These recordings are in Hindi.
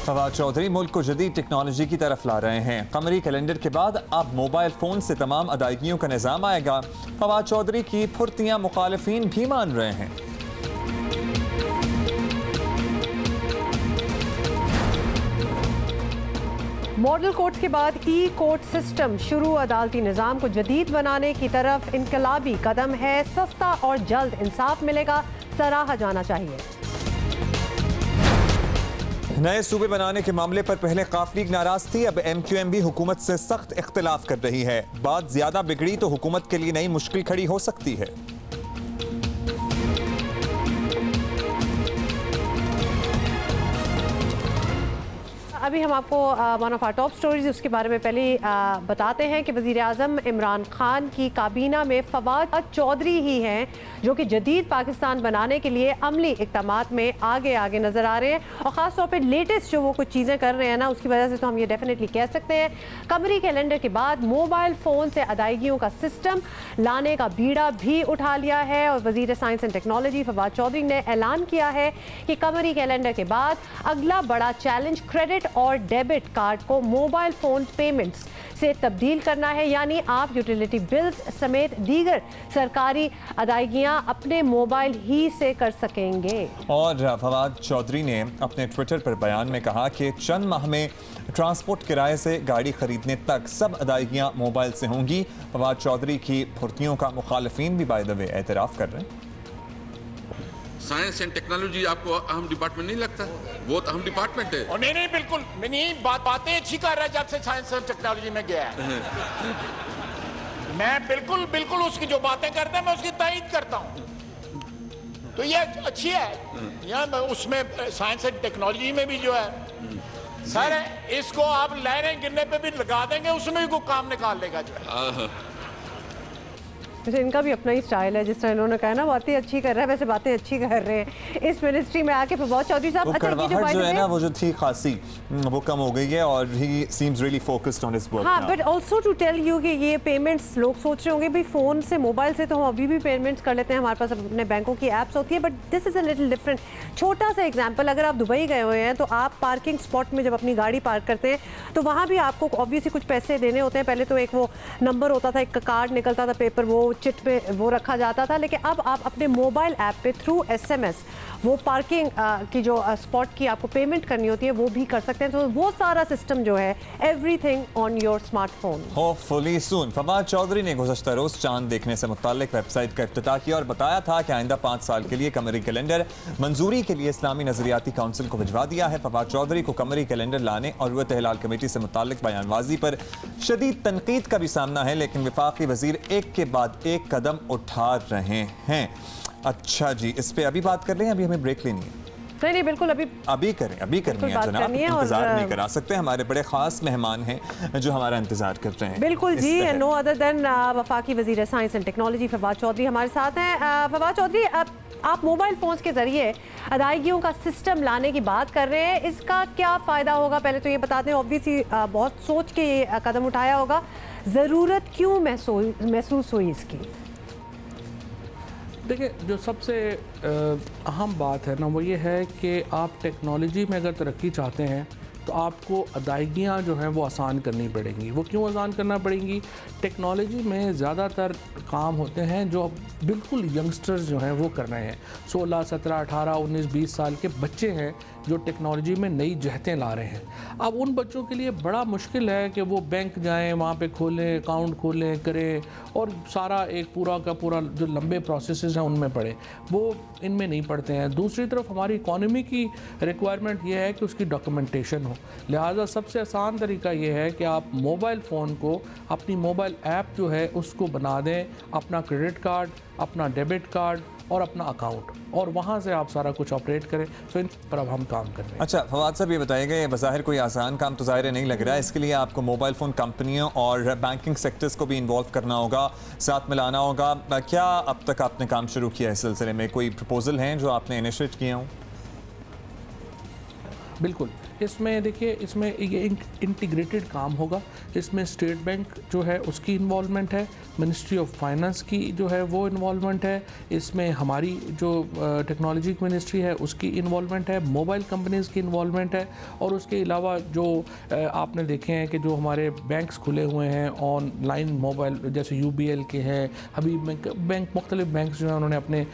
फवाद चौधरी मुल्क को जदीद टेक्नोलॉजी की तरफ ला रहे हैं। कमरी कैलेंडर के बाद अब मोबाइल फोन से तमाम अदायगियों का निज़ाम आएगा। फवाद चौधरी की फुर्तियां मुखालिफिन भी मान रहे हैं। मॉडल कोर्ट के बाद ई कोर्ट सिस्टम शुरू। अदालती निज़ाम को जदीद बनाने की तरफ इनकलाबी कदम है। सस्ता और जल्द इंसाफ मिलेगा, सराहा जाना चाहिए। नए सूबे बनाने के मामले पर पहले काफ लीग नाराज थी, अब MQM भी हुकूमत से सख्त इख्तिलाफ कर रही है। बात ज्यादा बिगड़ी तो हुकूमत के लिए नई मुश्किल खड़ी हो सकती है। अभी हम आपको one of our top stories उसके बारे में पहले बताते हैं कि वज़ीर आज़म इमरान खान की काबीना में फवाद चौधरी ही हैं जो कि जदीद पाकिस्तान बनाने के लिए अमली इक़दामात में आगे आगे नज़र आ रहे हैं। और ख़ास तौर पे लेटेस्ट जो वो कुछ चीज़ें कर रहे हैं ना, उसकी वजह से तो हम ये डेफिनेटली कह सकते हैं कमरी कैलेंडर के बाद मोबाइल फ़ोन से अदायगियों का सिस्टम लाने का बीड़ा भी उठा लिया है। और वज़ीर science and technology Fawad Chaudhry ने ऐलान किया है कि कमरी कैलेंडर के बाद अगला बड़ा चैलेंज क्रेडिट और डेबिट कार्ड को मोबाइल फ़ोन पेमेंट्स से तब्दील करना है, यानी आप यूटिलिटी बिल्स समेत दीगर सरकारी अदायगियां अपने मोबाइल ही से कर सकेंगे। और फवाद चौधरी ने अपने ट्विटर पर बयान में कहा कि चंद माह में ट्रांसपोर्ट किराए से गाड़ी खरीदने तक सब अदायगियां मोबाइल से होंगी। फवाद चौधरी की फुर्तियों का मुखालिफिन भी बाय द वे एतराफ़ कर रहे हैं। साइंस एंड टेक्नोलॉजी आपको अहम डिपार्टमेंट नहीं लगता? वो तो अहम डिपार्टमेंट है। और नहीं बिल्कुल नहीं, बातें अच्छी कर रहा है जब से साइंस एंड टेक्नोलॉजी में गया है। मैं बिल्कुल उसकी जो बातें करता है मैं उसकी तायद करता हूँ, तो ये अच्छी है। यहाँ उसमें साइंस एंड टेक्नोलॉजी में भी जो है सर, इसको आप लहरें गिरने पे भी लगा देंगे, उसमें भी कोई काम निकाल लेगा जो है। वैसे इनका भी अपना ही स्टाइल है, जिस तरह इन्होंने कहा ना बातें अच्छी कर रहा है, वैसे बातें अच्छी कर रहे हैं इस मिनिस्ट्री में आके। फवाद चौधरी साहब जो है ना वो जो थी खासी वो कम हो गई है और he seems really focused on his work. हाँ, but also to tell you कि ये पेमेंट्स लोग सोच रहे होंगे भाई फ़ोन से मोबाइल से तो हम अभी भी पेमेंट्स कर लेते हैं, हमारे पास अपने बैंकों की ऐप्स होती है, but this is a little different. छोटा सा एग्जाम्पल, अगर आप दुबई गए हुए हैं तो आप पार्किंग स्पॉट में जब अपनी गाड़ी पार्क करते हैं तो वहाँ भी आपको ऑब्वियसली कुछ पैसे देने होते हैं। पहले तो एक वो नंबर होता था, एक कार्ड निकलता था पेपर, वो चिट पे वो रखा जाता था, लेकिन अब आप अपने मोबाइल ऐप पे थ्रू SMS वो पार्किंग की जो स्पॉट की आपको पेमेंट करनी होती है वो भी कर सकते हैं। तो वो सारा सिस्टम जो है everything on your smartphone. Hopefully soon. Fawad Chaudhry ने गुज़श्ता रोज चांद देखने से मुताल्लिक वेबसाइट का इफ्तिताह किया और बताया था कि आइंदा 5 साल के लिए कमरी कैलेंडर मंजूरी के लिए इस्लामी नजरियाती काउंसिल को भिजवा दिया है। फवाद चौधरी को कमरी कैलेंडर लाने और रुयत हिलाल कमेटी से मुताल्लिक बयानबाजी पर शदीद तनकीद का भी सामना है, लेकिन वफाकी वजीर एक के बाद एक कदम उठा रहे हैं। अच्छा जी, इस पे अभी बात कर रहे हैं, अभी हमें ब्रेक लेनी है। नहीं बिल्कुल अभी करनी है जनाब, इंतजार नहीं करा सकते। हमारे बड़े खास मेहमान हैं जो हमारा इंतजार कर रहे हैं। बिल्कुल जी, नो अदर देन वफाकी वजीर science and technology Fawad Chaudhry हमारे साथ हैं। फवाद चौधरी, आप मोबाइल फ़ोन्स के ज़रिए अदायगियों का सिस्टम लाने की बात कर रहे हैं, इसका क्या फ़ायदा होगा? पहले तो ये बताते हैं, ऑब्वियसली बहुत सोच के ये कदम उठाया होगा, ज़रूरत क्यों महसूस हुई इसकी? देखिए, जो सबसे अहम बात है ना वो ये है कि आप टेक्नोलॉजी में अगर तरक्की चाहते हैं तो आपको अदायगियाँ जो हैं वो आसान करनी पड़ेंगी। वो क्यों आसान करना पड़ेंगी? टेक्नोलॉजी में ज़्यादातर काम होते हैं जो बिल्कुल यंगस्टर्स जो हैं वो कर रहे हैं। 16, 17, 18, 19, 20 साल के बच्चे हैं जो टेक्नोलॉजी में नई जहतें ला रहे हैं। अब उन बच्चों के लिए बड़ा मुश्किल है कि वो बैंक जाएं, वहाँ पे खोलें, अकाउंट खोलें, करें और सारा एक पूरा का पूरा जो लंबे प्रोसेसेस हैं उनमें पड़े, वो इनमें नहीं पड़ते हैं। दूसरी तरफ हमारी इकॉनमी की रिक्वायरमेंट ये है कि उसकी डॉक्यूमेंटेशन हो, लिहाजा सबसे आसान तरीका ये है कि आप मोबाइल फ़ोन को अपनी मोबाइल ऐप जो है उसको बना दें, अपना क्रेडिट कार्ड, अपना डेबिट कार्ड और अपना अकाउंट, और वहाँ से आप सारा कुछ ऑपरेट करें। तो इन पर अब हम काम कर रहे हैं। अच्छा फवाद साहब, ये बताइएगा, ये बज़ाहिर कोई आसान काम तो ज़ाहिर नहीं लग रहा है। इसके लिए आपको मोबाइल फ़ोन कंपनियों और बैंकिंग सेक्टर्स को भी इन्वॉल्व करना होगा, साथ मिलाना होगा। क्या अब तक आपने काम शुरू किया है इस सिलसिले में? कोई प्रपोजल हैं जो आपने इनिशिएट किए हों? बिल्कुल, इसमें देखिए, इसमें ये इंटीग्रेटेड काम होगा। इसमें स्टेट बैंक जो है उसकी इन्वॉल्वमेंट है, मिनिस्ट्री ऑफ फाइनेंस की जो है वो इन्वॉल्वमेंट है, इसमें हमारी जो टेक्नोलॉजी की मिनिस्ट्री है उसकी इन्वॉल्वमेंट है, मोबाइल कंपनीज़ की इन्वॉल्वमेंट है, और उसके अलावा जो आपने देखे हैं कि जो हमारे बैंक्स खुले हुए हैं ऑनलाइन मोबाइल, जैसे UBL के हैं, हबीब बैंक, मुख्तलिफ बैंक जो हैं उन्होंने अपने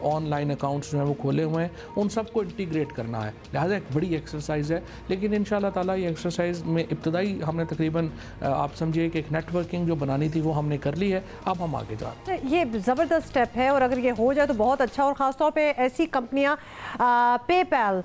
ऑनलाइन अकाउंट्स जो हैं वो खोले हुए हैं, उन सबको इंटीग्रेट करना है। लिहाजा एक बड़ी एक्सरसाइज है, लेकिन इंशाल्लाह ताला ये एक्सरसाइज में इब्तदाई हमने तकरीबन आप समझिए कि एक नेटवर्किंग जो बनानी थी वो हमने कर ली है। अब हम आगे जा रहे हैं। ये ज़बरदस्त स्टेप है और अगर ये हो जाए तो बहुत अच्छा, और ख़ासतौर पे ऐसी कंपनियां पेपैल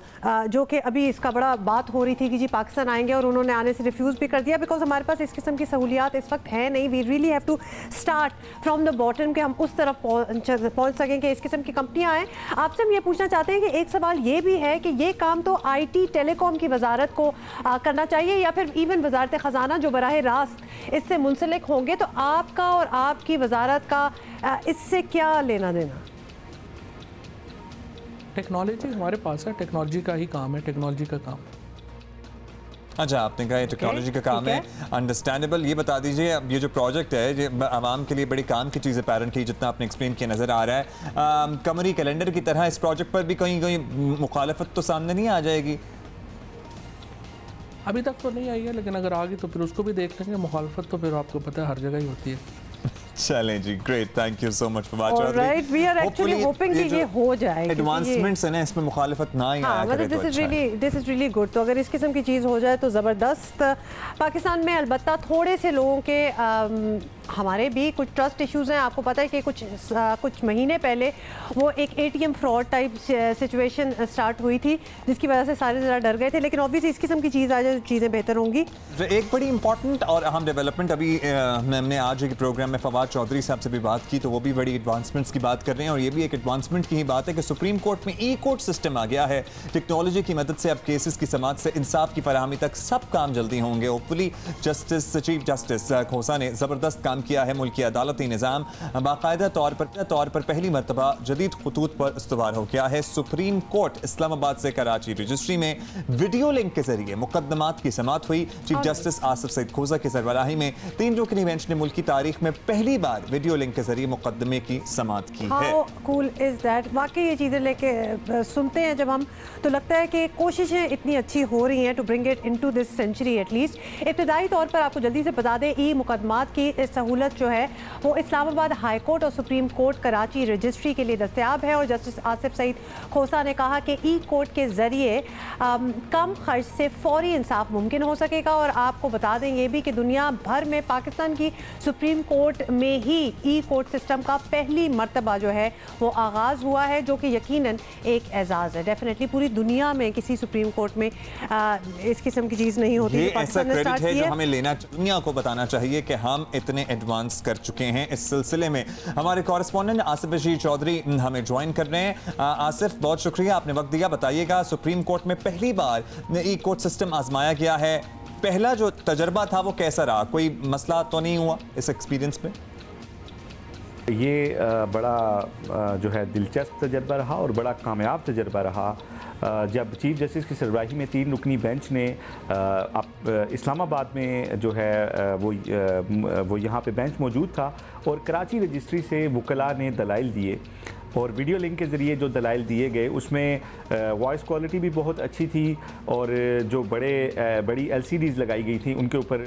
जो कि अभी इसका बड़ा बात हो रही थी कि जी पाकिस्तान आएंगे और उन्होंने आने से रिफ्यूज़ भी कर दिया, बिकॉज हमारे पास इस किस्म की सहूलियात इस वक्त है नहीं। We really have to start from the bottom कि हम उस तरफ पहुँच सकें कि इस किस्म की कंपनियाँ आएँ। आपसे हम ये पूछना चाहते हैं कि एक सवाल ये भी है कि ये काम तो IT टेलीकॉम की वजारत को करना चाहिए, या फिर इवन वजारत ख़जाना जो बराह रास्त इससे मुंसलिक होंगे, तो आपका और आपकी वजारत का इससे क्या लेना देना? टेक्नोलॉजी हमारे पास है, टेक्नोलॉजी का ही काम है, टेक्नोलॉजी का काम। अच्छा, आपने कहा टेक्नोलॉजी का काम है, अंडरस्टैंडेबल। ये बता दीजिए, अब ये जो प्रोजेक्ट है ये आवाम के लिए बड़ी काम की चीज़ अपेरेंटली जितना आपने एक्सप्लेन किया नज़र आ रहा है, कमरी कैलेंडर की तरह इस प्रोजेक्ट पर भी कहीं मुखालफत तो सामने नहीं आ जाएगी? अभी तक तो नहीं आई है, लेकिन अगर आ गई तो फिर उसको भी देख लेंगे। मुखालफत तो फिर आपको पता है हर जगह ही होती है। चलें जी, great, thank you so much Fawad Chaudhry. Alright, we are actually hoping कि ये हो जाए, एडवांसमेंट्स है ना, इसमें मुखालफत ना ही आया करे तो अच्छा है। This is really good. तो अगर इस किस्म की चीज़ हो जाए तो ज़बरदस्त। पाकिस्तान में अलबत्ता थोड़े से लोगों के हमारे भी कुछ ट्रस्ट इश्यूज़ हैं। आपको पता है कि कुछ महीने पहले वो एक ATM fraud type situation start हुई थी, जिसकी वजह से सारे ज़रा डर गए थे, लेकिन ऑब्वियसली इस किस्म की चीज़ आ जाए तो चीज़ें बेहतर होंगी। एक बड़ी इंपॉर्टेंट और अहम डेवलपमेंट अभी हमने आज के प्रोग्राम में फवाद चौधरी साहब से भी बात की, तो वो भी बड़ी एडवांसमेंट्स की बात कर रहे हैं, और ये भी एक एडवांसमेंट की ही बात है कि सुप्रीम कोर्ट में E-कोर्ट सिस्टम आ गया है। टेक्नोलॉजी की मदद से अब केसेस की समाअत से इंसाफ की फराहमी तक सब काम जल्दी होंगे। होपफुली चीफ जस्टिस खोसा ने ज़बरदस्त काम किया है। मुल्की अदालती निज़ाम बाकायदा तौर पर पहली मरतबा जदीद खतूत पर इस्तवार हो गया है। सुप्रीम कोर्ट इस्लामाबाद से कराची रजिस्ट्री में वीडियो लिंक के जरिए मुकदमात की समाअत हुई। चीफ जस्टिस आसिफ सईद खोसा की सरबराही में 3 रुकनी बेंच ने मुल्की तारीख में पहली बार वीडियो लिंक के जरिए मुकदमे की समाअत की है। How cool is that? वाकई ये चीज़ें लेके सुनते हैं जब हम, तो लगता है कि कोशिशें इतनी अच्छी हो रही हैं to bring it into this century at least. इब्तदाई तौर पर आपको जल्दी से बता दें, मुकदमात की सहूलत जो है वो इस्लामाबाद हाई कोर्ट और सुप्रीम कोर्ट कराची रजिस्ट्री के लिए दस्तयाब है। और जस्टिस आसिफ सईद खोसा ने कहा कि E-कोर्ट के जरिए कम खर्च से फौरी इंसाफ मुमकिन हो सकेगा। और आपको बता दें ये भी कि दुनिया भर में पाकिस्तान की सुप्रीम कोर्ट में ही E-कोर्ट सिस्टम का पहली मरतबा जो है वो आगाज़ हुआ है, जो कि यकीनन एक एजाज़ है। डेफिनेटली पूरी दुनिया में किसी सुप्रीम कोर्ट में इस किस्म की चीज़ नहीं होती। ये ऐसा क्रेडिट है जो हमें लेना, दुनिया को बताना चाहिए कि हम इतने एडवांस कर चुके हैं। इस सिलसिले में हमारे कॉरेस्पॉन्डेंट आसिफ बशीर चौधरी हमें ज्वाइन कर रहे हैं। आसिफ, बहुत शुक्रिया, आपने वक्त दिया। बताइएगा, सुप्रीम कोर्ट में पहली बार E-कोर्ट सिस्टम आजमाया गया है, पहला जो तजर्बा था वो कैसा रहा? कोई मसला तो नहीं हुआ इस एक्सपीरियंस में? ये बड़ा जो है दिलचस्प तजर्बा रहा और बड़ा कामयाब तजर्बा रहा जब चीफ जस्टिस की सरबराही में 3 रुकनी बेंच ने इस्लामाबाद में जो है वो यहाँ पे बेंच मौजूद था और कराची रजिस्ट्री से वकला ने दलाइल दिए और वीडियो लिंक के ज़रिए जो दलाइल दिए गए उसमें वॉइस क्वालिटी भी बहुत अच्छी थी और जो बड़ी LCDs लगाई गई थी उनके ऊपर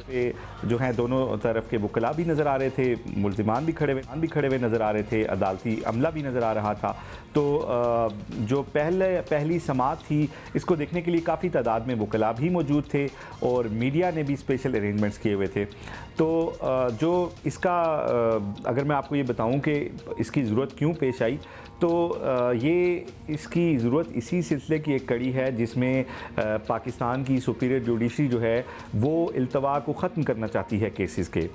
जो हैं दोनों तरफ के वकला भी नज़र आ रहे थे, मुल्ज़िमान भी खड़े हुए नज़र आ रहे थे, अदालती अमला भी नज़र आ रहा था। तो जो पहली समाअत थी इसको देखने के लिए काफ़ी तादाद में वकला भी मौजूद थे और मीडिया ने भी स्पेशल अरेंजमेंट्स किए हुए थे। तो जो इसका अगर मैं आपको ये बताऊं कि इसकी ज़रूरत क्यों पेश आई, तो ये इसकी ज़रूरत इसी सिलसिले की एक कड़ी है जिसमें पाकिस्तान की सुपीरियर जुडिशरी जो है वो इल्तवा को ख़त्म करना चाहती है केसेस के।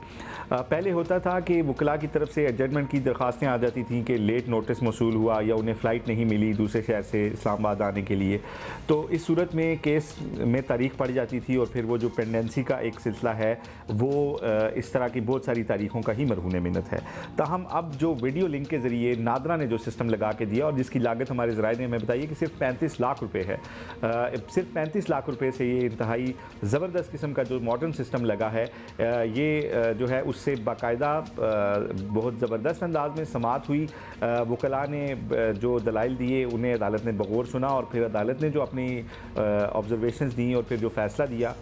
पहले होता था कि वकला की तरफ से एडजमेंट की दरख्वास्तें आ जाती थी कि लेट नोटिस मौसूल हुआ या उन्हें फ़्लाइट नहीं मिली दूसरे शहर से इस्लामाबाद आने के लिए, तो इस सूरत में केस में तारीख पड़ जाती थी और फिर वो जो पेंडेंसी का एक सिलसिला है वो इस तरह की बहुत सारी तारीखों का ही मरहून मिन्नत है। ताहम अब जो वीडियो लिंक के ज़रिए नादरा ने जो सिस्टम सिस्टम लगा के दिया और जिसकी लागत हमारे ज़राए ने हमें बताई है कि सिर्फ 35 लाख रुपए है। सिर्फ 35 लाख रुपए से ये इंतहाई ज़बरदस्त किस्म का जो मॉडर्न सिस्टम लगा है, ये जो है उससे बाकायदा बहुत ज़बरदस्त अंदाज में समाअत हुई। वकला ने जो दलाइल दिए उन्हें अदालत ने बगौर सुना और फिर अदालत ने जो अपनी ऑब्जर्वेशंस दी और फिर जो फ़ैसला दिया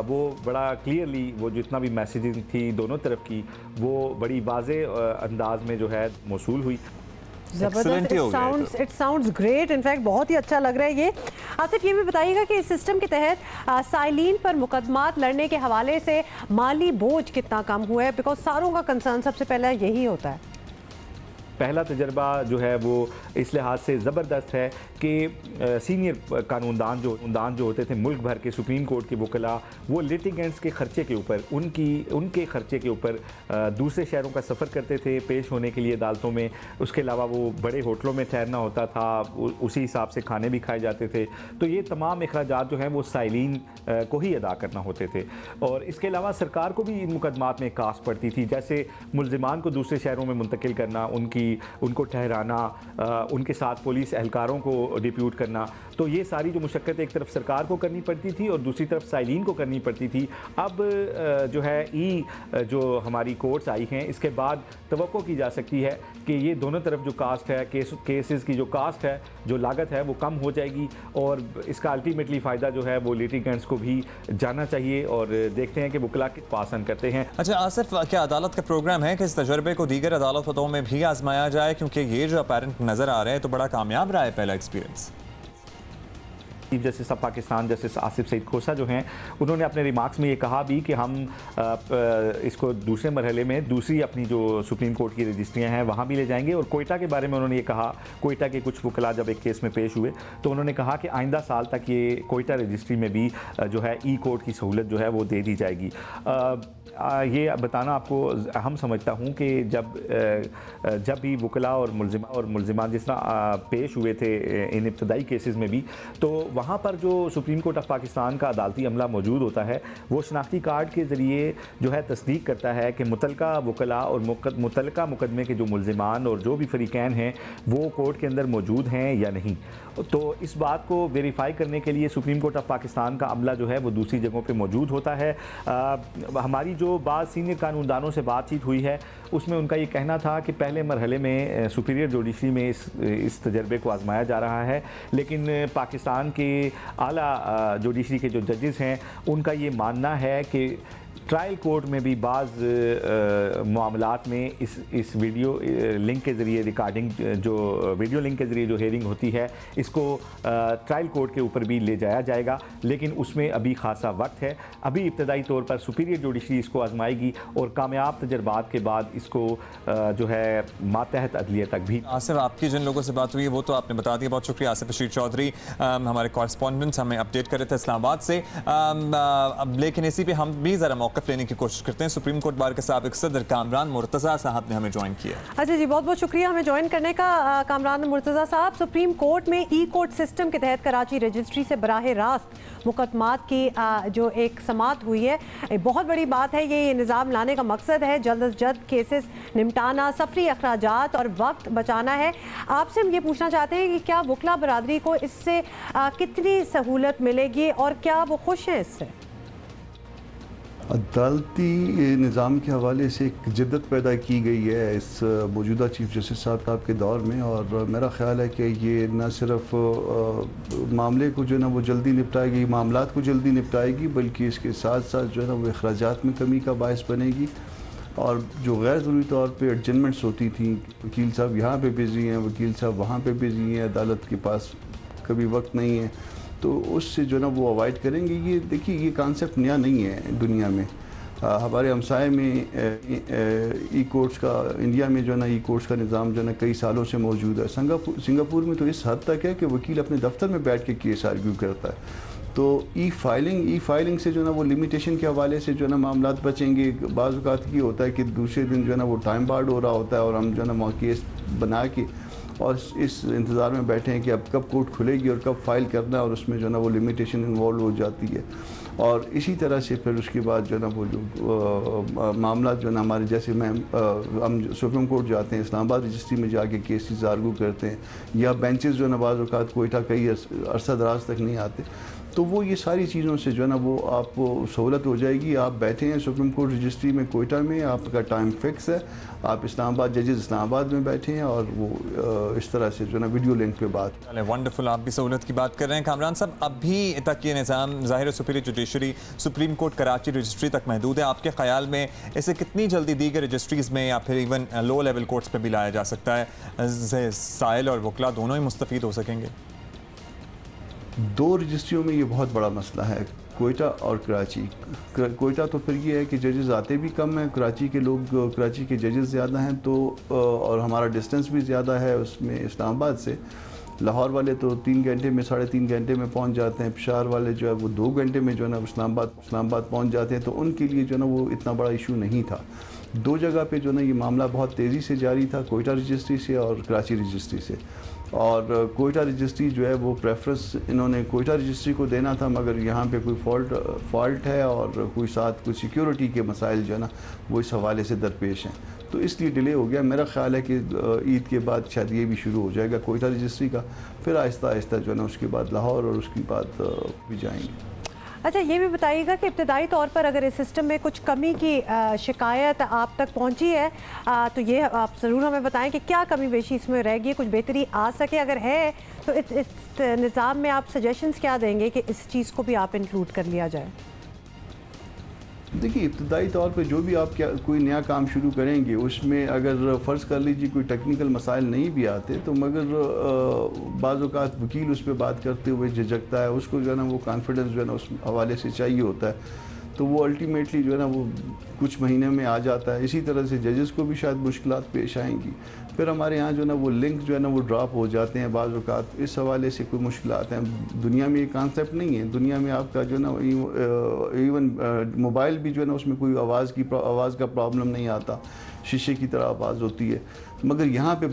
वो बड़ा क्लियरली, वो जितना भी मैसेजिंग थी दोनों तरफ की, वो बड़ी वाज़े अंदाज में जो है मौसूल हुई। जबरदस्त, इट साउंड्स ग्रेट, इनफैक्ट बहुत ही अच्छा लग रहा है ये। आसिफ, ये भी बताइएगा कि इस सिस्टम के तहत साइलिन पर मुकदमात लड़ने के हवाले से माली बोझ कितना कम हुआ है? बिकॉज सारों का कंसर्न सबसे पहला यही होता है। पहला तजर्बा जो है वो इस लिहाज से ज़बरदस्त है कि सीनियर कानूनदान जो होते थे मुल्क भर के, सुप्रीम कोर्ट के वकला, वो लिटिगेंट्स के ख़र्चे के ऊपर, उनके ख़र्चे के ऊपर दूसरे शहरों का सफ़र करते थे पेश होने के लिए अदालतों में। उसके अलावा वो बड़े होटलों में ठहरना होता था, उसी हिसाब से खाने भी खाए जाते थे। तो ये तमाम अखराजात जो हैं वो साइलिन को ही अदा करना होते थे। और इसके अलावा सरकार को भी इन मुकदमात में कास्ट पड़ती थी, जैसे मुलजिमान को दूसरे शहरों में मुंतकिल करना, उनको ठहराना, उनके साथ पुलिस एहलकारों को डिप्यूट करना। तो ये सारी जो मुशक्क़त एक तरफ सरकार को करनी पड़ती थी और दूसरी तरफ साइलिन को करनी पड़ती थी। अब जो है जो हमारी कोर्ट्स आई हैं, इसके बाद तवक्को की जा सकती है कि ये दोनों तरफ जो कास्ट है, केसेस की जो कास्ट है, जो लागत है, वो कम हो जाएगी और इसका अल्टीमेटली फ़ायदा जो है वो लिटिगेंट्स को भी जाना चाहिए। और देखते हैं कि वकला पासन करते हैं। अच्छा आसिफ, क्या अदालत का प्रोग्राम है कि इस तजर्बे को दीगर अदालतों में भी आजमाया जाए, क्योंकि ये जो अपेरेंट नज़र आ रहा है तो बड़ा कामयाब रहा है पहला experience? Chief justice of Pakistan justice Asif Saeed Khosa जो हैं, उन्होंने अपने रिमार्क्स में ये कहा भी कि हम इसको दूसरे मरहले में दूसरी अपनी जो सुप्रीम कोर्ट की रजिस्ट्रियाँ हैं वहाँ भी ले जाएंगे। और कोयटा के बारे में उन्होंने ये कहा, कोयटा के कुछ वकला जब एक केस में पेश हुए तो उन्होंने कहा कि आइंदा साल तक ये कोयटा रजिस्ट्री में भी जो है ई कोर्ट की सहूलत जो है वो दे दी जाएगी। ये बताना आपको अहम समझता हूँ कि जब भी वकला और मुलजिमान जिस तरह पेश हुए थे इन इब्तदाई केसेस में भी, तो वहाँ पर जो सुप्रीम कोर्ट ऑफ पाकिस्तान का अदालती अमला मौजूद होता है, वो शनाख्ती कार्ड के ज़रिए जो है तस्दीक करता है कि मुतलका वकला और मुतलका मुकदमे के जो मुलजिमान और जो भी फरीकैन हैं वो कोर्ट के अंदर मौजूद हैं या नहीं। तो इस बात को वेरीफाई करने के लिए सुप्रीम कोर्ट ऑफ पाकिस्तान का अमला जो है वो दूसरी जगहों पे मौजूद होता है। हमारी जो बात सीनियर कानूनदानों से बातचीत हुई है उसमें उनका ये कहना था कि पहले मरहले में सुपीरियर जुडिशरी में इस तजर्बे को आजमाया जा रहा है, लेकिन पाकिस्तान के आला जुडिशरी के जो जजेस हैं उनका ये मानना है कि ट्रायल कोर्ट में भी बाज़ मामलात में इस वीडियो लिंक के ज़रिए रिकॉर्डिंग, जो वीडियो लिंक के ज़रिए जो हेयरिंग होती है, इसको ट्रायल कोर्ट के ऊपर भी ले जाया जाएगा, लेकिन उसमें अभी खासा वक्त है। अभी इब्तदाई तौर पर सुपीरियर जुडिशरी इसको आजमाएगी और कामयाब तजर्बात के बाद इसको जो है मातहत अदलिया तक भी। आसिफ, आपकी जिन लोगों से बात हुई है वो तो आपने बता दिया, बहुत शुक्रिया। आसिफ रशीद चौधरी हमारे कॉरेस्पॉन्डेंट हमें अपडेट कर रहे थे इस्लामाबाद से। लेकिन इसी पे हम भी ज़रा मौक़िफ़ लेने की कोशिश करते हैं। सुप्रीम कोर्ट बार के साबिक़ सदर कामरान मुर्तज़ा साहब ने हमें ज्वाइन किया। अच्छा जी, बहुत बहुत शुक्रिया हमें ज्वाइन करने का कामरान मुर्तज़ा साहब। सुप्रीम कोर्ट में ई कोर्ट सिस्टम के तहत कराची रजिस्ट्री से बराह रास्त मुकदमात की जो एक समाअत हुई है, बहुत बड़ी बात है। ये निज़ाम लाने का मकसद है जल्द अज जल्द केसेस निपटाना, सफरी अखराजात और वक्त बचाना है। आपसे हम ये पूछना चाहते हैं कि क्या वकला बरादरी को इससे कितनी सहूलत मिलेगी और क्या वो खुश हैं इससे? अदालती निज़ाम के हवाले से एक जिद्दत पैदा की गई है इस मौजूदा चीफ जस्टिस साहब के दौर में, और मेरा ख्याल है कि ये न सिर्फ मामले को जो है ना वो जल्दी निपटाएगी, मामलात को जल्दी निपटाएगी, बल्कि इसके साथ साथ जो है ना वो अखराजात में कमी का बायस बनेगी। और जो गैर ज़रूरी तौर पे एडजमेंट्स होती थी, वकील साहब यहाँ पे बिज़ी हैं, वकील साहब वहाँ पे बिज़ी हैं, अदालत के पास कभी वक्त नहीं है, तो उससे जो है ना वो अवॉइड करेंगे। ये देखिए, ये कॉन्सेप्ट नया नहीं है दुनिया में। हमारे हमसाए में ई कोर्ट्स का, इंडिया में जो है ना ई कोर्ट्स का निज़ाम जो है ना कई सालों से मौजूद है। सिंगापुर में तो इस हद तक है कि वकील अपने दफ्तर में बैठ के केस आर्ग्यू करता है। तो ई फाइलिंग से जो है ना वो लिमिटेशन के हवाले से जो है ना मामलात बचेंगे। बाज़ औक़ात ये होता है कि दूसरे दिन जो है ना वो टाइम बार्ड हो रहा होता है और हम जो है ना केस बना के और इस इंतज़ार में बैठे हैं कि अब कब कोर्ट खुलेगी और कब फाइल करना है, और उसमें जो है ना वो लिमिटेशन इन्वॉल्व हो जाती है। और इसी तरह से फिर उसके बाद जो है ना वो जो मामला जो है ना हमारे जैसे हम सुप्रीम कोर्ट जाते हैं, इस्लामाबाद रजिस्ट्री में जाके केसेस आर्गू करते हैं, या बेंचेस जो है ना बाज़ औक़ात कोयटा कई अरसा दराज तक नहीं आते, तो वो ये सारी चीज़ों से जो है ना वो आपको सहूलत हो जाएगी। आप बैठे हैं सुप्रीम कोर्ट रजिस्ट्री में कोयटा में, आपका टाइम फिक्स है, आप इस्लामाबाद जजेस इस्लामाबाद में बैठे हैं, और वो इस तरह से जो है ना वीडियो लिंक पे बात। वंडरफुल, आप भी सहूलत की बात कर रहे हैं। कामरान साहब, अभी तक ये निज़ाम ज़ाहिर superior judiciary supreme court Karachi registry तक महदूद है। आपके ख्याल में इसे कितनी जल्दी दीगर रजिस्ट्रीज़ में या फिर इवन लो लेवल कोर्ट्स पर भी लाया जा सकता है? साइल और वकला दोनों ही मुस्तफ़ीद हो सकेंगे? दो रजिस्ट्रियों में ये बहुत बड़ा मसला है, कोयटा और कराची। कोयटा तो फिर ये है कि जजेस आते भी कम हैं, कराची के लोग, कराची के जजेस ज़्यादा हैं, तो और हमारा डिस्टेंस भी ज़्यादा है उसमें इस्लामाबाद से। लाहौर वाले तो 3 घंटे में, 3.5 घंटे में पहुंच जाते हैं, पेशावर वाले जो है वो 2 घंटे में जो है ना इस्लामाबाद पहुंच जाते हैं, तो उनके लिए जो है ना वो इतना बड़ा इशू नहीं था। 2 जगह पे जो है ना ये मामला बहुत तेज़ी से जारी था, कोयटा रजिस्ट्री से और कराची रजिस्ट्री से। और कोयटा रजिस्ट्री जो है वो प्रेफरेंस इन्होंने कोयटा रजिस्ट्री को देना था, मगर यहाँ पे कोई फॉल्ट है और कोई साथ कुछ सिक्योरिटी के मसाइल जो है ना वो इस हवाले से दरपेश हैं, तो इसलिए डिले हो गया। मेरा ख्याल है कि ईद के बाद शायद ये भी शुरू हो जाएगा कोयटा रजिस्ट्री का, फिर आहिस्ता आहिस्ता जो है ना उसके बाद लाहौर और उसके बाद भी जाएंगे। अच्छा, ये भी बताइएगा कि इब्तदाई तौर पर अगर इस सिस्टम में कुछ कमी की शिकायत आप तक पहुंची है, तो ये आप ज़रूर हमें बताएं कि क्या कमी बेशी इसमें रहेगी, कुछ बेहतरी आ सके। अगर है तो इस निज़ाम में आप सजेशंस क्या देंगे कि इस चीज़ को भी आप इंक्लूड कर लिया जाए? देखिए, इब्तदाई तौर पे जो भी आप कोई नया काम शुरू करेंगे, उसमें अगर फ़र्ज़ कर लीजिए कोई टेक्निकल मसाइल नहीं भी आते, तो मगर बाज़ औक़ात वकील उस पर बात करते हुए झिझकता है, उसको जो है ना वो कॉन्फिडेंस जो है ना उस हवाले से चाहिए होता है, तो वो अल्टीमेटली जो है ना वो कुछ महीने में आ जाता है। इसी तरह से जजेस को भी शायद मुश्किलात पेश आएंगी। फिर हमारे यहाँ जो है ना वो लिंक जो है ना वो ड्रॉप हो जाते हैं बाज़ औक़ात, इस हवाले से कोई मुश्किलात हैं। दुनिया में ये कॉन्सेप्ट नहीं है, दुनिया में आपका जो है ना इवन मोबाइल भी जो है ना उसमें कोई आवाज़ का प्रॉब्लम नहीं आता, शीशे की तरह आवाज़ होती है, मगर यहाँ पे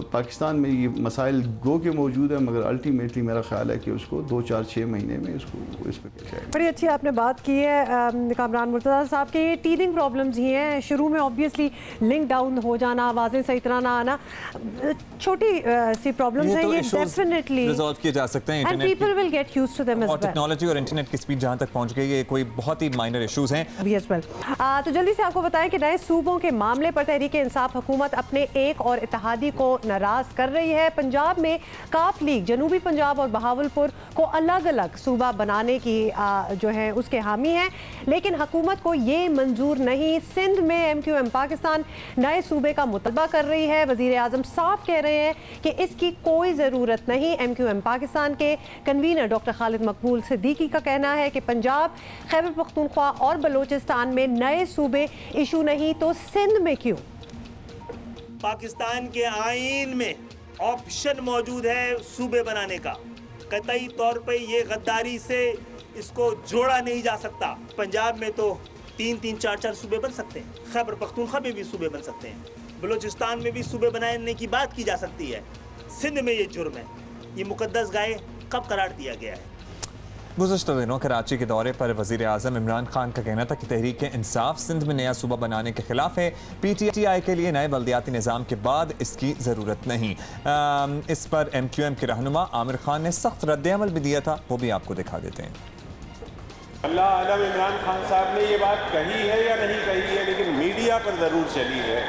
पाकिस्तान में ये मसाइल गो के मौजूद है, मगर अल्टीमेटली मेरा ख्याल है कि उसको 2, 4, 6 महीने में इसको इस पर क्या है। बड़ी अच्छी आपने बात की है कामरान मुर्तज़ा साहब के। ये टीदिंग प्रॉब्लम्स ही हैं शुरू में, ऑब्वियसली लिंक डाउन हो जाना, आवाज़ें सही तरह ना आना, छोटी सी प्रॉब्लम्स हैं, ये डेफिनेटली रिजॉल्व किए जा सकते हैं। And people will get used to them as well. Technology और इंटरनेट की स्पीड जहां तक पहुंच गई है, कोई बहुत ही माइनर इश्यूज हैं एज़ वेल। तो जल्दी से आपको बताएं कि नए सूबों के मामले पर तहरीक इंसाफ हुकूमत अपने एक और इत्तेहादी को नाराज कर रही है। पंजाब में काफ लीग जनूबी पंजाब और बहावलपुर को अलग अलग सूबा बनाने की जो है उसके हामी है, लेकिन हुकूमत को ये मंजूर नहीं। सिंध में MQM पाकिस्तान नए सूबे का मुतलबा कर रही है। वज़ीर आज़म साफ कह रहे हैं कि इसकी कोई ज़रूरत नहीं। MQM पाकिस्तान के कन्वीनर डॉक्टर खालिद मकबूल सिद्दीकी का कहना है कि पंजाब, खैबर पख्तूनख्वा और बलोचिस्तान में नए सूबे इशू नहीं, तो सिंध में क्यों? पाकिस्तान के आईन में ऑप्शन मौजूद है सूबे बनाने का, कतई तौर पे ये गद्दारी से इसको जोड़ा नहीं जा सकता। पंजाब में तो 3-3, 4-4 सूबे बन सकते हैं, खैबर पख्तूनख्वा में भी सूबे बन सकते हैं, बलोचिस्तान में भी सूबे बनाने की बात की जा सकती है। सिंध में ये जुर्म है, ये मुकद्दस गाय कब करार दिया गया है? गुज़श्ता दिनों कराची के दौरे पर वज़ीर आज़म इमरान खान का कहना था कि तहरीक इंसाफ सिंध में नया सूबा बनाने के खिलाफ है। PTI के लिए नए बल्दियाती निज़ाम के बाद इसकी ज़रूरत नहीं। इस पर MQM के रहनुमा आमिर खान ने सख्त रद्द-ए-अमल भी दिया था, वो भी आपको दिखा देते हैं। अल्लाह आलम इमरान खान साहब ने ये बात कही है या नहीं कही है, लेकिन मीडिया पर ज़रूर चली है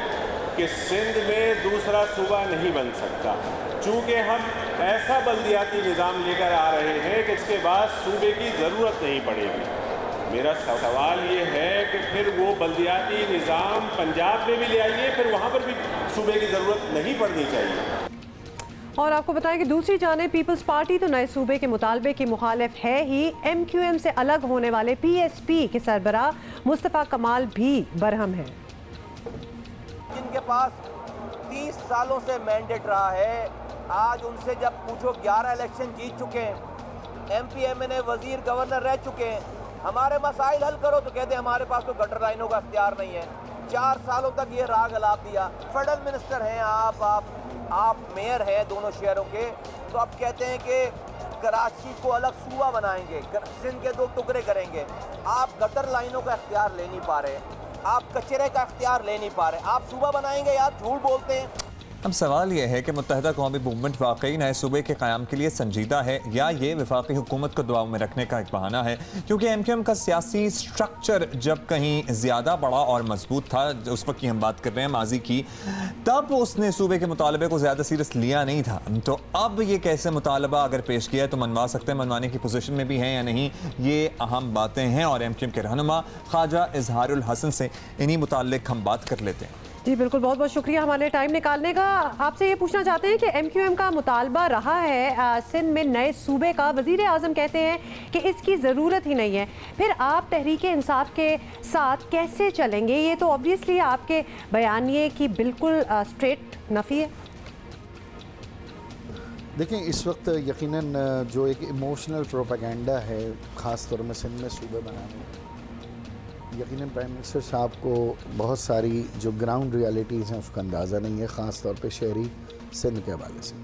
कि सिंध में दूसरा सूबा नहीं बन सकता, चूँकि हम ऐसा बल्दियाती निज़ाम लेकर आ रहे हैं कि इसके बाद सूबे की ज़रूरत नहीं पड़ेगी। मेरा सवाल ये है कि फिर वो बल्दियाती निज़ाम पंजाब में भी ले आइए, फिर वहाँ पर भी सूबे की ज़रूरत नहीं पड़नी चाहिए। और आपको बताएं कि दूसरी जानिब पीपल्स पार्टी तो नए सूबे के मुतालबे की मुखालिफ है ही। MQM से अलग होने वाले PSP के सरबराह मुस्तफ़ा कमाल भी बरहम है। जिनके पास 30 सालों से मैंडेट रहा है, आज उनसे जब पूछो 11 इलेक्शन जीत चुके हैं, MP MNA वजीर गवर्नर रह चुके हैं, हमारे मसाइल हल करो तो कहते हैं हमारे पास तो गटर लाइनों का अख्तियार नहीं है। 4 सालों तक ये राग अलाप दिया। फेडरल मिनिस्टर हैं आप आप मेयर हैं दोनों शहरों के, तो आप कहते हैं कि कराची को अलग सूबा बनाएंगे, सिंध के 2 टुकड़े करेंगे। आप गटर लाइनों का इख्तियार ले नहीं पा रहे, आप कचरे का इख्तियार ले नहीं पा रहे, आप सूबा बनाएंगे यार, झूठ बोलते हैं। अब सवाल यह है कि मुत्तहिदा कौमी मूवमेंट वाकई नए सूबे के क़याम के लिए संजीदा है या ये वफाकी हुकूमत को दुआओं में रखने का एक बहाना है, क्योंकि MQM का सियासी स्ट्रक्चर जब कहीं ज़्यादा बड़ा और मजबूत था, उस वक्त की हम बात कर रहे हैं माजी की, तब उसने सूबे के मुतालबे को ज़्यादा सीरियस लिया नहीं था। तो अब ये कैसे मुतालबा अगर पेश किया है तो मनवा सकते हैं, मनवाने की पोजीशन में भी हैं या नहीं, ये अहम बातें हैं। और MQM के रहनुमा ख्वाजा इजहारुल हसन से इन्हीं मुताल्लिक हम बात कर लेते हैं। जी बिल्कुल, बहुत बहुत शुक्रिया हमारे टाइम निकालने का। आपसे ये पूछना चाहते हैं कि MQM का मुतालबा रहा है सिंध में नए सूबे का, वज़ीर आज़म कहते हैं कि इसकी ज़रूरत ही नहीं है, फिर आप तहरीक इंसाफ के साथ कैसे चलेंगे? ये तो ऑब्वियसली आपके बयानिए की बिल्कुल स्ट्रेट नफ़ी है। देखें, इस वक्त यकीनन जो एक इमोशनल प्रोपेगेंडा है ख़ास तौर में सिंध में सूबे बनाने, यकीनन प्राइम मिनिस्टर साहब को बहुत सारी जो ग्राउंड रियलिटीज़ हैं उसका अंदाज़ा नहीं है, ख़ास तौर पे शहरी सिंध के हवाले से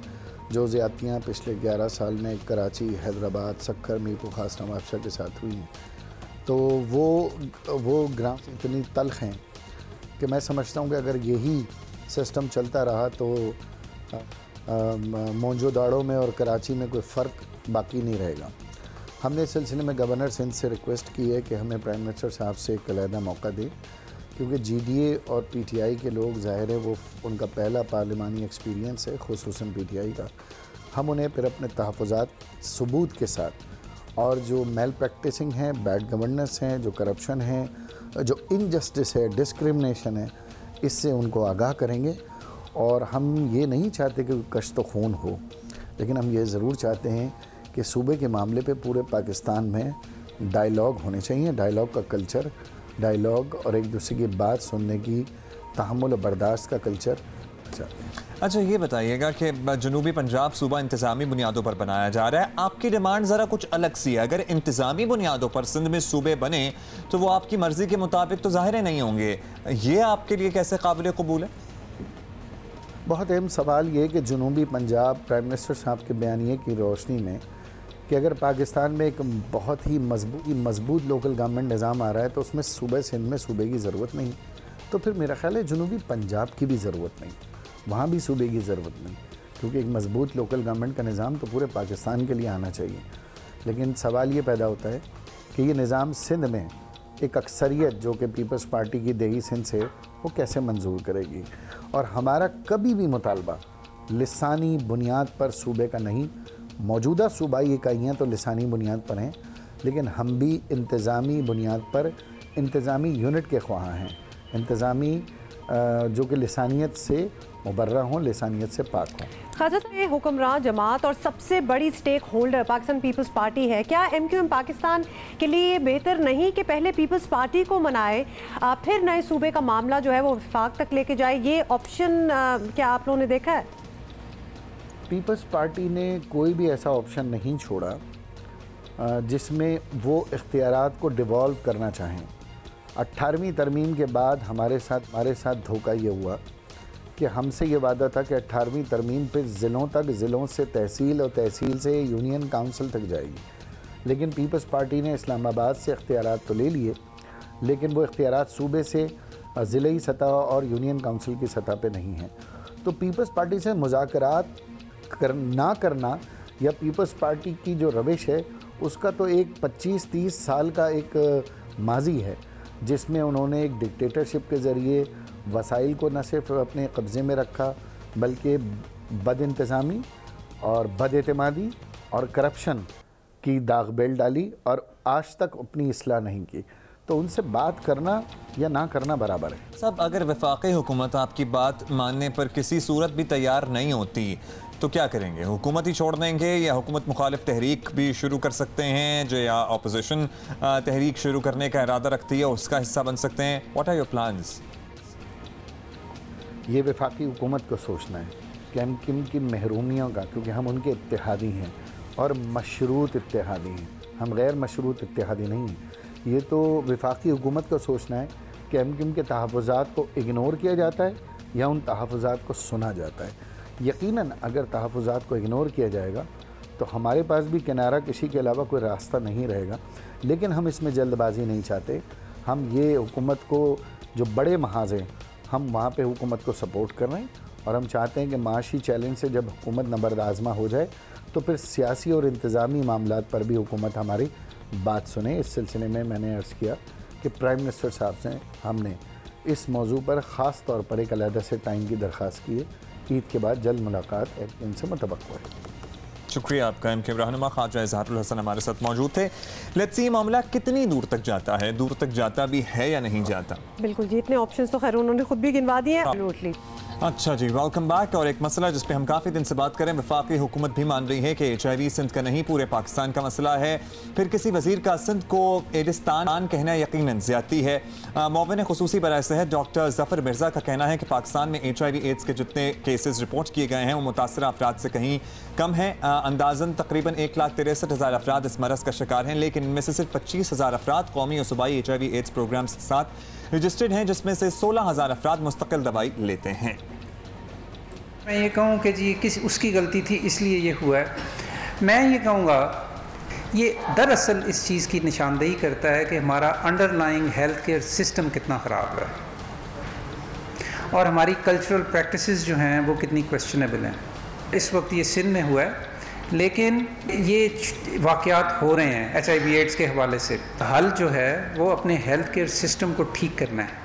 जो ज़्यादतियाँ पिछले 11 साल में कराची, हैदराबाद, सक्खर, मीरपुर, खास नवाब शाह के साथ हुई हैं, तो वो ग्राउंड इतनी तल्ख हैं कि मैं समझता हूँ कि अगर यही सिस्टम चलता रहा तो मोंजोदाड़ो में और कराची में कोई फ़र्क बाकी नहीं रहेगा। हमने इस सिलसिले में गवर्नर सिंध से रिक्वेस्ट की है कि हमें प्राइम मिनिस्टर साहब से एक अलहदा मौका दें, क्योंकि GDA और PTI के लोग ज़ाहिर है वो उनका पहला पार्लिमानी एक्सपीरियंस है, खुसूसन PTI का। हम उन्हें फिर अपने तहफ़्फ़ुज़ात सबूत के साथ और जो मेल प्रैक्टिसिंग है, बैड गवर्नेंस हैं, जो करप्शन है, जो इनजस्टिस है, डिस्क्रिमिनेशन है, इससे उनको आगाह करेंगे। और हम ये नहीं चाहते कि कश्त खून हो, लेकिन हम ये ज़रूर चाहते हैं कि सूबे के मामले पे पूरे पाकिस्तान में डायलॉग होने चाहिए, डायलॉग का कल्चर, डायलॉग और एक दूसरे की बात सुनने की तहम्मुल और बर्दाश्त का कल्चर चाहते हैं। अच्छा, ये बताइएगा कि जनूबी पंजाब सूबा इंतज़ामी बुनियादों पर बनाया जा रहा है, आपकी डिमांड ज़रा कुछ अलग सी है। अगर इंतज़ामी बुनियादों पर सिंध में सूबे बने तो वो आपकी मर्ज़ी के मुताबिक तो ज़ाहिर नहीं होंगे, ये आपके लिए कैसे काबिल कबूल है? बहुत अहम सवाल ये कि जनूबी पंजाब प्राइम मिनिस्टर साहब के बयानिए की रोशनी में कि अगर पाकिस्तान में एक बहुत ही मजबूत लोकल गवर्नमेंट निज़ाम आ रहा है तो उसमें सूबे सिंध में सूबे की ज़रूरत नहीं, तो फिर मेरा ख्याल है जनूबी पंजाब की भी ज़रूरत नहीं, वहाँ भी सूबे की ज़रूरत नहीं, क्योंकि एक मजबूत लोकल गवर्नमेंट का निज़ाम तो पूरे पाकिस्तान के लिए आना चाहिए। लेकिन सवाल ये पैदा होता है कि ये निज़ाम सिंध में एक अक्सरियत जो कि पीपल्स पार्टी की देगी सिंध से वो कैसे मंजूर करेगी। और हमारा कभी भी मुतालबा लिसानी बुनियाद पर सूबे का नहीं, मौजूदा सूबाई इकाइयाँ तो लिसानी बुनियाद पर हैं, लेकिन हम भी इंतज़ामी बुनियाद पर इंतज़ामी यूनिट के ख्वाह हैं, इंतज़ामी जो कि लिसानियत से मुबर्रा हों, लिसानियत से पाक हों। ख्वाजा साहब, हुक्मरान जमात और सबसे बड़ी स्टेक होल्डर पाकिस्तान पीपल्स पार्टी है, क्या MQM पाकिस्तान के लिए बेहतर नहीं कि पहले पीपल्स पार्टी को मनाए, फिर नए सूबे का मामला जो है वो वफाक तक लेके जाए? ये ऑप्शन क्या आप लोगों ने देखा है? पीपल्स पार्टी ने कोई भी ऐसा ऑप्शन नहीं छोड़ा जिसमें वो इख्तियारात को डिवॉल्व करना चाहें। 18वीं तरमीम के बाद हमारे साथ धोखा ये हुआ कि हमसे ये वादा था कि 18वीं तरमीम पे ज़िलों तक, ज़िलों से तहसील और तहसील से यूनियन काउंसिल तक जाएगी, लेकिन पीपल्स पार्टी ने इस्लामाबाद से इख्तियारात तो ले लिए, लेकिन वो इख्तियारात सूबे से ज़िले सतह और यूनियन काउंसिल की सतह पे नहीं हैं। तो पीपल्स पार्टी से मुज़ाकरात ना करना या पीपल्स पार्टी की जो रविश है उसका तो एक 25-30 साल का एक माजी है, जिसमें उन्होंने एक डिक्टेटरशिप के ज़रिए वसाइल को न सिर्फ अपने कब्ज़े में रखा बल्कि बदइंतज़ामी और बदएतमादी और करप्शन की दाग बेल डाली और आज तक अपनी इस्लाह नहीं की। तो उनसे बात करना या ना करना बराबर है। साहब, अगर वफाकी हुकूमत आपकी बात मानने पर किसी सूरत भी तैयार नहीं होती तो क्या करेंगे? हुकूमत ही छोड़ देंगे या हुकूमत मुखालिफ तहरीक भी शुरू कर सकते हैं, जो या अपोजिशन तहरीक शुरू करने का इरादा रखती है उसका हिस्सा बन सकते हैं? What are your plans? ये वफाकी हुकूमत को सोचना है कि हम किन किन महरूमियों का, क्योंकि हम उनके इत्तेहादी हैं और मशरूत इत्तेहादी हैं, हम गैर मशरूत इत्तेहादी नहीं हैं। ये तो वफाकी हुकूमत को सोचना है कि हम किन के तहफ़्फ़ुज़ात को इग्नोर किया जाता है या उन तहफ़्फ़ुज़ात को सुना जाता है। यकीनन अगर तहफ़्फ़ुज़ात को इग्नोर किया जाएगा तो हमारे पास भी किनारा किसी के अलावा कोई रास्ता नहीं रहेगा। लेकिन हम इसमें जल्दबाजी नहीं चाहते। हम ये हुकूमत को जो बड़े महाज हैं हम वहाँ पे हुकूमत को सपोर्ट कर रहे हैं और हम चाहते हैं कि माशी चैलेंज से जब हुकूमत नबर्दाज़मा हो जाए तो फिर सियासी और इंतज़ामी मामलात पर भी हुकूमत हमारी बात सुने। इस सिलसिले में मैंने अर्ज़ किया कि प्राइम मिनिस्टर साहब से हमने इस मौजू पर ख़ास तौर पर एक अलहदा से टाइम की दरख्वास्त की है। ईद के बाद जल्द मुलाकात इनसे मुतवक्को है। शुक्रिया आपका। इनके रहनुमा ख्वाजा इज़हारुल हसन हमारे साथ मौजूद थे। लेट्स सी मामला कितनी दूर तक जाता है, दूर तक जाता भी है या नहीं जाता। बिल्कुल जी, इतने ऑप्शंस तो खैर उन्होंने खुद भी गिनवा दिए हैं। अच्छा जी, वेलकम बैक। और एक मसला जिस पे हम काफ़ी दिन से बात करें, वफाकी हुकूमत भी मान रही है कि HIV सिंध का नहीं पूरे पाकिस्तान का मसला है। फिर किसी वजीर का सिंध को एडिस्तान कहना यकीनन ज़्यादती है। मुआविन खुसूसी बराए सेहत डॉक्टर ज़फ़र मिर्ज़ा का कहना है कि पाकिस्तान में HIV एड्स के जितने केसेस रिपोर्ट किए गए हैं वो मुतासरा अफराद से कहीं कम है। अंदाज़न तकरीबन 1,63,000 अफराद इस मरज़ का शिकार हैं, लेकिन इनमें से सिर्फ 25,000 अफराद कौमी और सूबाई HIV एड्स प्रोग्राम्स के साथ रजिस्टर्ड हैं, जिसमें से 16,000 अफराद मुस्तकिल दवाई लेते हैं। मैं ये कहूँ कि जी उसकी गलती थी इसलिए ये हुआ है, मैं ये कहूँगा ये दरअसल इस चीज़ की निशानदेही करता है कि हमारा अंडरलाइंग हेल्थ केयर सिस्टम कितना ख़राब है और हमारी कल्चरल प्रैक्टिसेस जो हैं वो कितनी क्वेश्चनेबल हैं। इस वक्त ये सिंध में हुआ है, लेकिन ये वाक़यात हो रहे हैं HIV एड्स के हवाले से। हल जो है वो अपने हेल्थ केयर सिस्टम को ठीक करना है।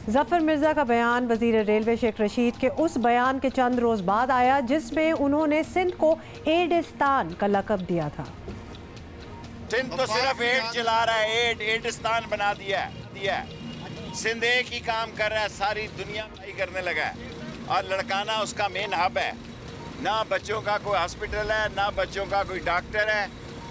ज़फ़र मिर्ज़ा का बयान वज़ीर रेलवे शेख रशीद के उस बयान के चंद रोज़ बाद आया जिसमें उन्होंने सिंध को एडिस्तान का लक़ब दिया था। सिंध तो सिर्फ एड चला रहा है, एडिस्तान बना दिया है। सिंध एक ही काम कर रहा है, सारी दुनिया में ही करने लगा है और लड़काना उसका मेन हब है। ना बच्चों का कोई हॉस्पिटल है, ना बच्चों का कोई डॉक्टर है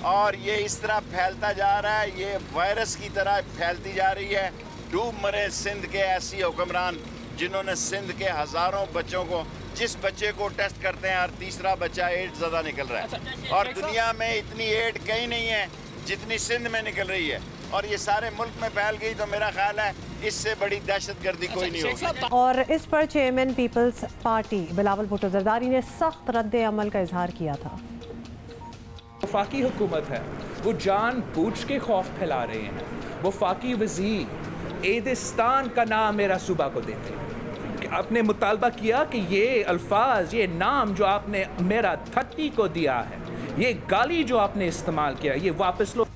और ये इस तरह फैलता जा रहा है, ये वायरस की तरह फैलती जा रही है। डूब मरे सिंध के ऐसी हुक्मरान जिन्होंने सिंध के हज़ारों बच्चों को, जिस बच्चे को टेस्ट करते हैं हर तीसरा बच्चा एड्स ज़्यादा निकल रहा है और दुनिया में इतनी एड कहीं नहीं है जितनी सिंध में निकल रही है और ये सारे मुल्क में फैल गई तो मेरा ख्याल है इससे बड़ी दहशतगर्दी कोई नहीं होगी। और इस पर चेयरमैन पीपल्स पार्टी बिलावल भुट्टो जरदारी ने सख्त रद्द अमल का इजहार किया था। वफाकी हुकूमत है वो जानबूझ के खौफ फैला रहे हैं। वफाकी वजीर एदिस्तान का नाम मेरा सूबा को देते हैं। आपने मुतालबा किया कि ये अल्फाज, ये नाम जो आपने मेरा 30 को दिया है, ये गाली जो आपने इस्तेमाल किया, ये वापस लो।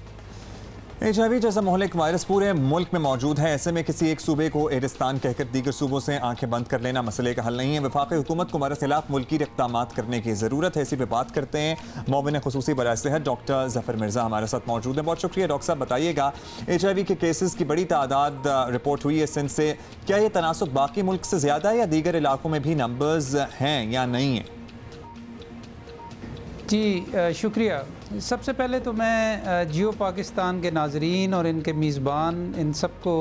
HIV जैसा मोहलिक वायरस पूरे मुल्क में मौजूद है। ऐसे में किसी एक सूबे को एडिस्तान कहकर दीगर सूबों से आंखें बंद कर लेना मसले का हल नहीं है। वफाकी हुकूमत को मरज़ खिलाफ मुल्की इक़दामात करने की ज़रूरत है। इसी पे बात करते हैं। मुआविन खुसूसी बराए सेहत डॉक्टर ज़फ़र मिर्ज़ा हमारे साथ मौजूद हैं। बहुत शुक्रिया डॉक्टर साहब। बताइएगा, HIV के केसेस की बड़ी तादाद रिपोर्ट हुई है सिंध से, क्या ये तनासुब बाकी मुल्क से ज़्यादा है या दीगर इलाकों में भी नंबर्स हैं या नहीं है? जी शुक्रिया। सबसे पहले तो मैं जियो पाकिस्तान के नाजरीन और इनके मेज़बान इन सब को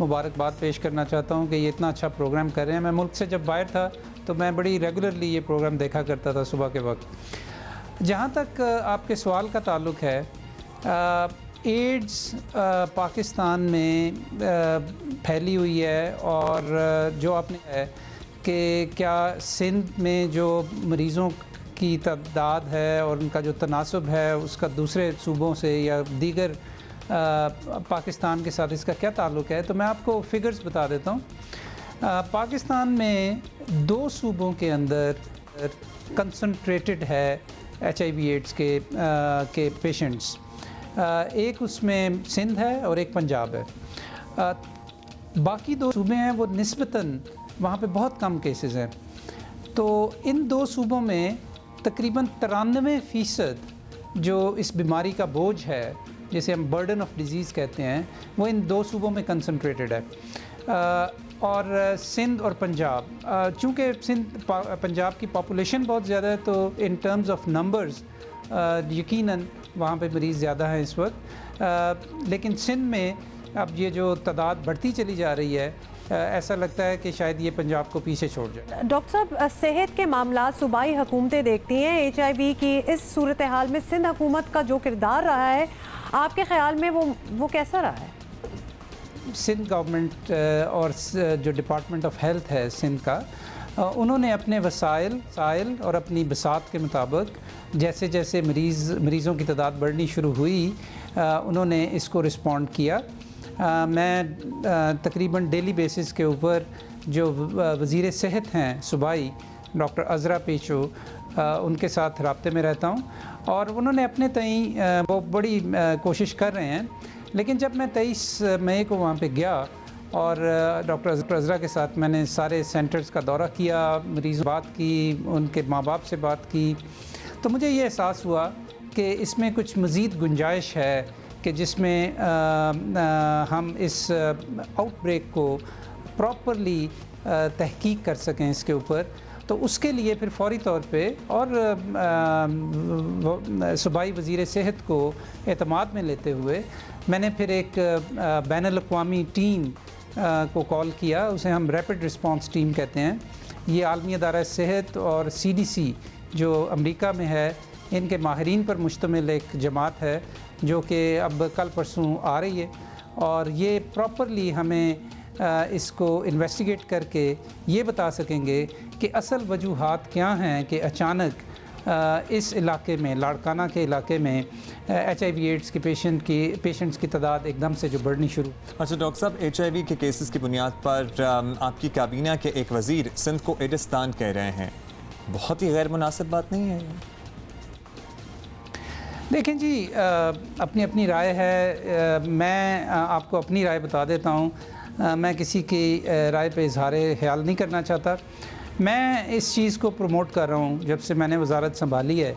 मुबारकबाद पेश करना चाहता हूँ कि ये इतना अच्छा प्रोग्राम कर रहे हैं। मैं मुल्क से जब बाहर था तो मैं बड़ी रेगुलरली ये प्रोग्राम देखा करता था सुबह के वक्त। जहाँ तक आपके सवाल का ताल्लुक़ है, एड्स पाकिस्तान में फैली हुई है और जो आपने है कि क्या सिंध में जो मरीज़ों की तादाद है और उनका जो तनासब है उसका दूसरे सूबों से या दीगर पाकिस्तान के साथ इसका क्या ताल्लुक़ है, तो मैं आपको फ़िगर्स बता देता हूँ। पाकिस्तान में 2 सूबों के अंदर कंसंट्रेटेड है HIV एड्स के पेशेंट्स। एक उसमें सिंध है और एक पंजाब है। बाकी 2 सूबे हैं वो निस्बतन वहाँ पे बहुत कम केसेस हैं। तो इन 2 सूबों में तकरीबन 93% जो इस बीमारी का बोझ है, जिसे हम बर्डन ऑफ डिजीज़ कहते हैं, वो इन 2 सूबों में कंसंट्रेटेड है। और सिंध और पंजाब, चूँकि पंजाब की पॉपुलेशन बहुत ज़्यादा है तो इन टर्म्स ऑफ नंबर्स यकीनन वहाँ पे मरीज़ ज़्यादा हैं इस वक्त। लेकिन सिंध में अब ये जो तादाद बढ़ती चली जा रही है, ऐसा लगता है कि शायद ये पंजाब को पीछे छोड़ जाए। डॉक्टर साहब, सेहत के मामला सूबाई हुकूमतें देखती हैं। HIV की इस सूरत हाल में सिंध हुकूमत का जो किरदार रहा है, आपके ख्याल में वो कैसा रहा है? सिंध गवर्नमेंट और जो डिपार्टमेंट ऑफ हेल्थ है सिंध का, उन्होंने अपने वसाइल और अपनी बसात के मुताबिक जैसे जैसे मरीज़ों की तादाद बढ़नी शुरू हुई उन्होंने इसको रिस्पॉन्ड किया। मैं तकरीबन डेली बेसिस के ऊपर जो वज़ीर सेहत हैं सूबाई डॉक्टर अज़रा पेशो उनके साथ राब्ते में रहता हूँ और उन्होंने अपने तई वो बड़ी कोशिश कर रहे हैं। लेकिन जब मैं 23 मई को वहाँ पे गया और डॉक्टर अज़रा के साथ मैंने सारे सेंटर्स का दौरा किया, मरीज़ बात की, उनके माँ बाप से बात की, तो मुझे ये एहसास हुआ कि इसमें कुछ मज़ीद गुंजाइश है कि जिसमें हम इस आउटब्रेक को प्रॉपरली तहकीक कर सकें इसके ऊपर। तो उसके लिए फिर फौरी तौर पे और सूबाई वज़ीर सेहत को एतमाद में लेते हुए मैंने फिर एक बैनुल-अक़वामी टीम को कॉल किया, उसे हम रैपिड रिस्पांस टीम कहते हैं। ये आलमी अदारा सेहत और CDC जो अमेरिका में है, इनके माहिरीन पर मुश्तमिल एक जमात है जो कि अब कल परसों आ रही है और ये प्रॉपरली हमें इसको इन्वेस्टिगेट करके ये बता सकेंगे कि असल वजूहात क्या हैं कि अचानक इस इलाके में, लाड़काना के इलाके में HIV एड्स के पेशेंट्स की तादाद एकदम से जो बढ़नी शुरू। अच्छा डॉक्टर साहब, HIV के केसेस की बुनियाद पर आपकी काबीना के एक वज़ीर सिंध को एडिस्तान कह रहे हैं, बहुत ही गैर मुनासिब बात नहीं है? देखें जी, अपनी अपनी राय है। मैं आपको अपनी राय बता देता हूँ। मैं किसी की राय पे इजहार ख्याल नहीं करना चाहता। मैं इस चीज़ को प्रमोट कर रहा हूँ जब से मैंने वजारत संभाली है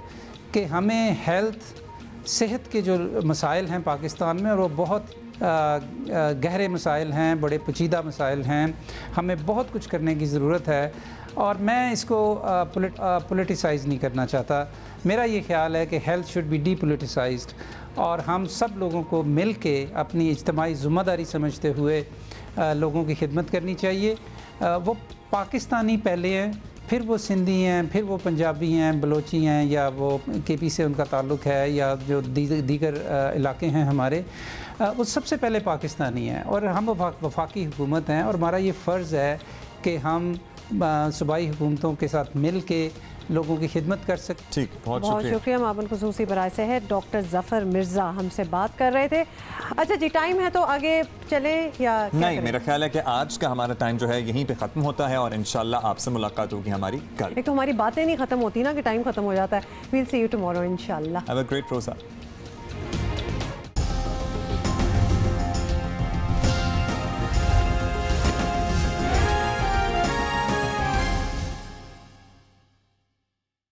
कि हमें हेल्थ सेहत के जो मसाइल हैं पाकिस्तान में, और वो बहुत गहरे मसाइल हैं, बड़े पेचीदा मसाइल हैं, हमें बहुत कुछ करने की ज़रूरत है और मैं इसको पोलिटिसाइज़ नहीं करना चाहता। मेरा ये ख्याल है कि हेल्थ शुड बी डीपोलिटिसाइज्ड और हम सब लोगों को मिल के अपनी इज्तिमाई ज़िम्मेदारी समझते हुए लोगों की खिदमत करनी चाहिए। वो पाकिस्तानी पहले हैं, फिर वो सिंधी हैं, फिर वो पंजाबी हैं, बलोची हैं, या वो KP से उनका ताल्लुक़ है, या जो दीगर इलाके हैं हमारे, वो सबसे पहले पाकिस्तानी हैं और हम वफाकी हुकूमत हैं और हमारा ये फ़र्ज़ है कि हम सूबाई हुकूमतों के साथ मिल के लोगों की खिदमत कर सकते। ठीक, बहुत शुक्रिया। मामून खुसूसी बराए सेहत डॉक्टर ज़फ़र मिर्ज़ा हमसे बात कर रहे थे। अच्छा जी, टाइम है तो आगे चले या नहीं? मेरा ख्याल है कि आज का हमारा टाइम जो है यहीं पे ख़त्म होता है और इंशाल्लाह आपसे मुलाकात होगी हमारी कल। एक तो हमारी बातें नहीं ख़त्म होती ना कि टाइम ख़त्म हो जाता है। वील सी यू टुमारो इंशाल्लाह। हैव अ ग्रेट रोज़ा।